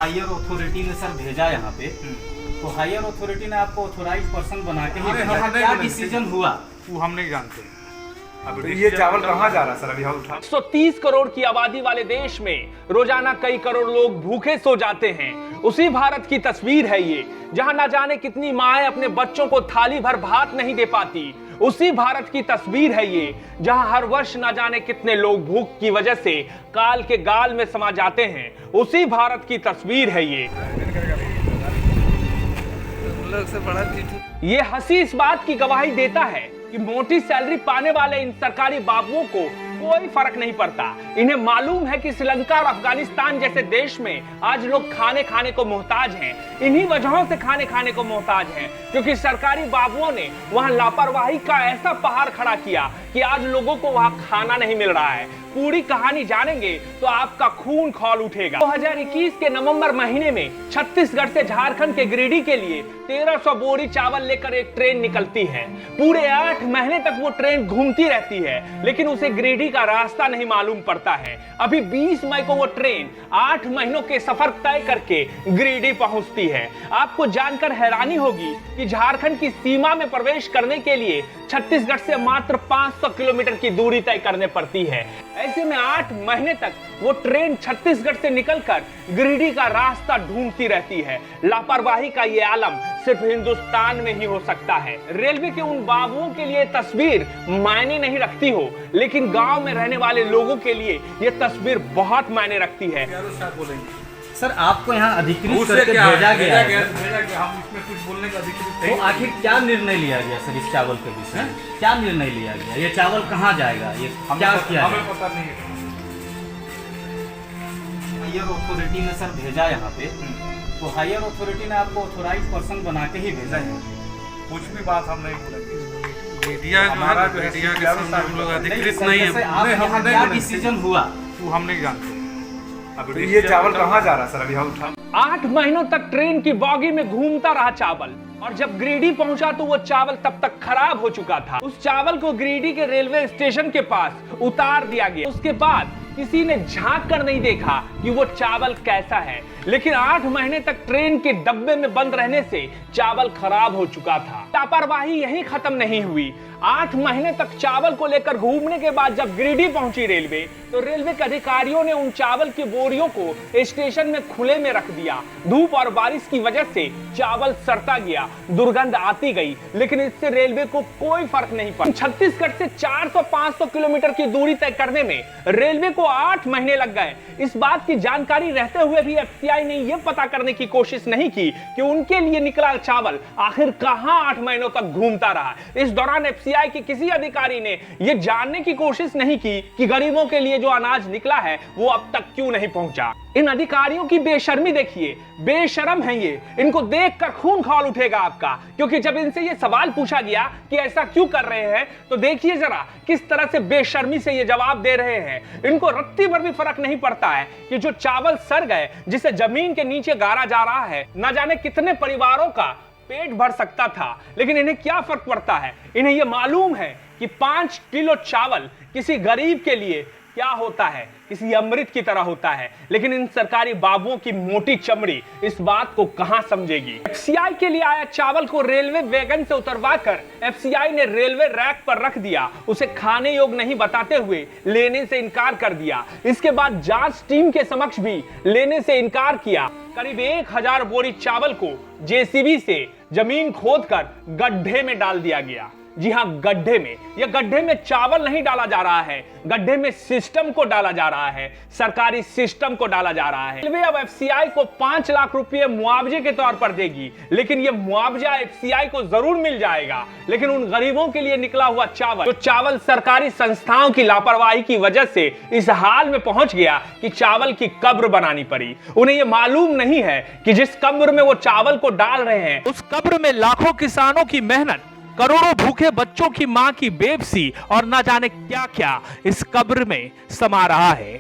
Higher authority ने sir भेजा यहाँ पे, तो हायर अथॉरिटी ने आपको ऑथोराइज पर्सन बना के ही भेजा। क्या डिसीजन हुआ वो हम नहीं जानते। अब ये चावल कहाँ जा रहा है सर? अभी हम 130 करोड़ की आबादी वाले देश में रोजाना कई करोड़ लोग भूखे सो जाते हैं। उसी भारत की तस्वीर है ये, जहां ना जाने कितनी माएं अपने बच्चों को थाली भर भात नहीं दे पाती। उसी भारत की तस्वीर है ये, जहां हर वर्ष ना जाने कितने लोग भूख की वजह से काल के गाल में समा जाते हैं। उसी भारत की तस्वीर है ये हंसी इस बात की गवाही देता है कि मोटी सैलरी पाने वाले इन सरकारी बाबुओं को कोई फर्क नहीं पड़ता। इन्हें मालूम है कि श्रीलंका और अफगानिस्तान जैसे देश में आज लोग खाने खाने को मोहताज हैं। इन्हीं वजहों से खाने खाने को मोहताज हैं, क्योंकि सरकारी बाबुओं ने वहां लापरवाही का ऐसा पहाड़ खड़ा किया कि आज लोगों को वहां खाना नहीं मिल रहा है। पूरी कहानी जानेंगे तो आपका खून खौल उठेगा। 2021 के नवंबर महीने में छत्तीसगढ़ से झारखंड के गिरिडीह के लिए 1300 बोरी चावल लेकर एक ट्रेन निकलती है। पूरे 8 महीने तक वो ट्रेन घूमती रहती है, लेकिन उसे गिरिडीह का रास्ता नहीं मालूम पड़ता है। अभी 20 मई को वो ट्रेन 8 महीनों के सफर तय करके गिरिडीह पहुंचती है। आपको जानकर हैरानी होगी कि झारखंड की सीमा में प्रवेश करने के लिए छत्तीसगढ़ से मात्र 500 किलोमीटर की दूरी तय करने पड़ती है। ऐसे में 8 महीने तक वो ट्रेन छत्तीसगढ़ से निकलकर गिरिडीह का रास्ता ढूंढती रहती है। लापरवाही का ये आलम सिर्फ हिंदुस्तान में ही हो सकता है। रेलवे के उन बाबुओं के लिए तस्वीर मायने नहीं रखती हो, लेकिन गांव में रहने वाले लोगों के लिए ये तस्वीर बहुत मायने रखती है। सर, आपको यहाँ अधिकृत करके भेजा गया है, हम इसमें कुछ बोलने का अधिकृत तो आखिर क्या निर्णय लिया गया सर इस चावल के विषय में? क्या निर्णय लिया गया? ये चावल कहाँ जाएगा? ये क्या किया? हमें पता नहीं है। हायर अथॉरिटी ने सर भेजा यहाँ पे, तो हायर अथॉरिटी ने आपको ऑथोराइज पर्सन बना के ही भेजा है। कुछ भी बात हम नहीं बोलेंगे। मीडिया जो है, मीडिया के सामने हम लोग अधिकृत नहीं है। क्या डिसीजन हुआ वो हम नहीं जानते। अब ये चावल कहाँ जा रहा है सर? अभी हम 8 महीनों तक ट्रेन की बॉगी में घूमता रहा चावल, और जब गिरिडीह पहुंचा तो वो चावल तब तक खराब हो चुका था। उस चावल को गिरिडीह के रेलवे स्टेशन के पास उतार दिया गया। उसके बाद किसी ने झांक कर नहीं देखा कि वो चावल कैसा है, लेकिन 8 महीने तक ट्रेन के डब्बे में बंद रहने से चावल खराब हो चुका था। लापरवाही यहीं खत्म नहीं हुई। 8 महीने तक चावल को लेकर घूमने के बाद जब गिरिडीह पहुंची रेलवे, तो रेलवे के अधिकारियों ने उन चावल की बोरियों को स्टेशन में खुले में रख दिया। धूप और बारिश की वजह से चावल सड़ता गया, दुर्गंध आती गई, लेकिन इससे रेलवे को कोई फर्क नहीं पड़ा। छत्तीसगढ़ से 400-500 किलोमीटर की दूरी तय करने में रेलवे को 8 महीने लग गए। इस बात की जानकारी रहते हुए भी एफसीआई ने यह पता करने की कोशिश नहीं की कि उनके लिए निकला चावल आखिर कहां 8 महीनों तक घूमता रहा। इस दौरान एफसीआई के किसी अधिकारी ने यह जानने की कोशिश नहीं की कि गरीबों के लिए जो अनाज निकला है वो अब तक क्यों नहीं पहुंचा। इन अधिकारियों की बेशर्मी देखिए, बेशरम है ये। इनको देखकर खून खौल उठेगा आपका, क्योंकि जब इनसे ये सवाल पूछा गया कि ऐसा क्यों कर रहे हैं, तो देखिए जरा किस तरह से बेशर्मी से ये जवाब दे रहे हैं। इनको रत्ती भर भी फर्क नहीं पड़ता है कि जो चावल सड़ गए, जिसे जमीन के नीचे गाड़ा जा रहा है, न जाने कितने परिवारों का पेट भर सकता था, लेकिन इन्हें क्या फर्क पड़ता है। इन्हें यह मालूम है कि 5 किलो चावल किसी गरीब के लिए क्या होता है, किसी अमृत की तरह होता है। लेकिन इन सरकारी बाबुओं की मोटी चमड़ी इस बात को कहां समझेगी। एफसीआई के लिए आया चावल को रेलवे वैगन से उतरवाकर एफसीआई ने रेलवे रैक पर रख दिया। उसे खाने योग्य नहीं बताते हुए लेने से इनकार कर दिया। इसके बाद जांच टीम के समक्ष भी लेने से इनकार किया। करीब 1000 बोरी चावल को जेसीबी से जमीन खोदकर गड्ढे में डाल दिया गया। जी हां, गड्ढे में। यह गड्ढे में चावल नहीं डाला जा रहा है, गड्ढे में सिस्टम को डाला जा रहा है, सरकारी सिस्टम को डाला जा रहा है। रेलवे अब एफसीआई को 5 लाख रुपए मुआवजे के तौर पर देगी, लेकिन यह मुआवजा एफसीआई को जरूर मिल जाएगा, लेकिन उन गरीबों के लिए निकला हुआ चावल, जो चावल सरकारी संस्थाओं की लापरवाही की वजह से इस हाल में पहुंच गया कि चावल की कब्र बनानी पड़ी। उन्हें यह मालूम नहीं है कि जिस कब्र में वो चावल को डाल रहे हैं, उस कब्र में लाखों किसानों की मेहनत, करोड़ों भूखे बच्चों की मां की बेबसी और ना जाने क्या क्या इस कब्र में समा रहा है।